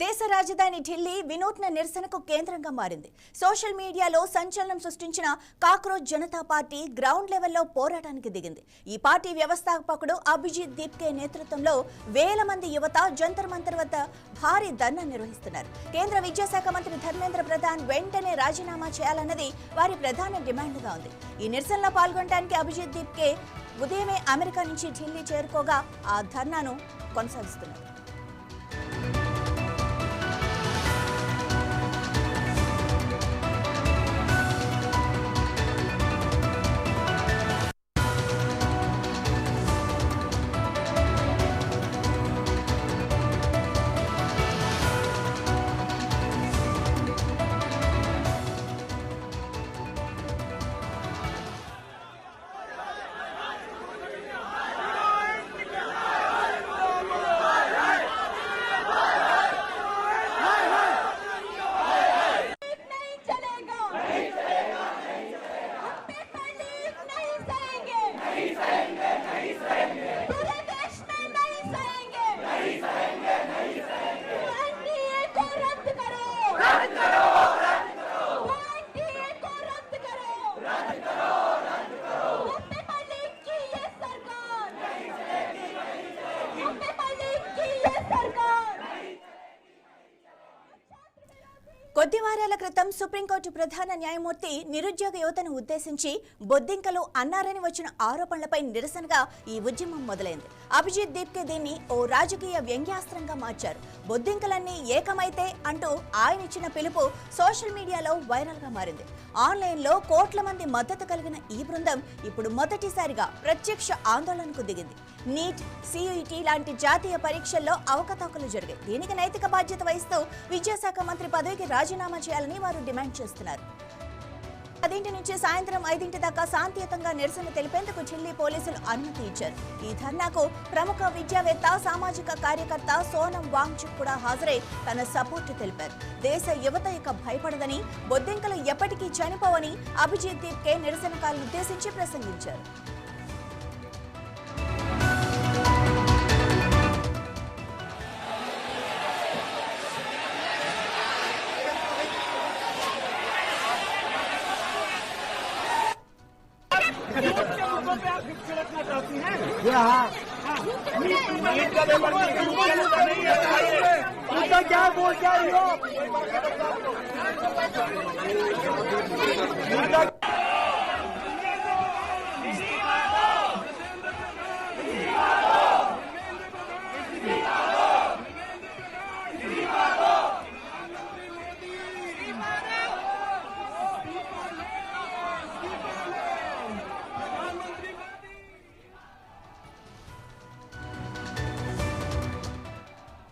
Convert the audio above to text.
దేశ రాజధాని ఢిల్లీ వినూత్న నిరసనకు కేంద్రంగా మారింది. సోషల్ మీడియాలో సంచలనం సృష్టించిన కాక్రోచ్ జనతా పార్టీ గ్రౌండ్ లెవెల్లో పోరాటానికి దిగింది. ఈ పార్టీ వ్యవస్థాపకుడు అభిజిత్ దీప్కే నేతృత్వంలో వేల మంది యువత జంతర్ మంతర్ వద్ద భారీ ధర్నా నిర్వహిస్తున్నారు. కేంద్ర విద్యాశాఖ మంత్రి ధర్మేంద్ర ప్రధాన్ వెంటనే రాజీనామా చేయాలన్నది వారి ప్రధాన డిమాండ్గా ఉంది. ఈ నిరసనలో పాల్గొనడానికి అభిజిత్ దీప్కే ఉదయమే అమెరికా నుంచి ఢిల్లీ చేరుకోగా ఆ ధర్నాను కొనసాగిస్తున్నారు. కొద్ది వారాల క్రితం సుప్రీంకోర్టు ప్రధాన న్యాయమూర్తి నిరుద్యోగ యువతను ఉద్దేశించి బొద్దింకలు అన్నారని వచ్చిన ఆరోపణలపై నిరసనగా ఈ ఉద్యమం మొదలైంది. అభిజిత్ దీప్కే దీన్ని ఓ రాజకీయ వ్యంగ్యాస్త్రంగా మార్చారు. బొద్దింకలన్నీ ఏకమైతే అంటూ ఆయన ఇచ్చిన పిలుపు సోషల్ మీడియాలో వైరల్ గా మారింది. ఆన్లైన్లో కోట్ల మంది మద్దతు కలిగిన ఈ బృందం ఇప్పుడు మొదటిసారిగా ప్రత్యక్ష ఆందోళనకు దిగింది. నీట్, సియుటి లాంటి జాతీయ పరీక్షల్లో అవకతవకలు జరిగాయి. దీనికి నైతిక బాధ్యత వహిస్తూ విద్యాశాఖ మంత్రి పదవికి రాజీనామా చేయాలని వారు డిమాండ్ చేస్తున్నారు. 10 నుంచి సాయంత్రం 5 దాకా శాంతియుతంగా నిరసన తెలిపేందుకు ఢిల్లీ పోలీసులు అనుమతి ఇచ్చారు. ఈ ధర్నాకు ప్రముఖ విద్యావేత్త, సామాజిక కార్యకర్త సోనం వాంగ్చుక్ కూడా హాజరై తన సపోర్టు తెలిపారు. దేశ యువత ఇక భయపడదని, బొద్దింకలు ఎప్పటికీ చనిపోవని అభిజిత్ దీప్కే నిరసనకారులను ఉద్దేశించి ప్రసంగించారు. क्या बोल रही हो?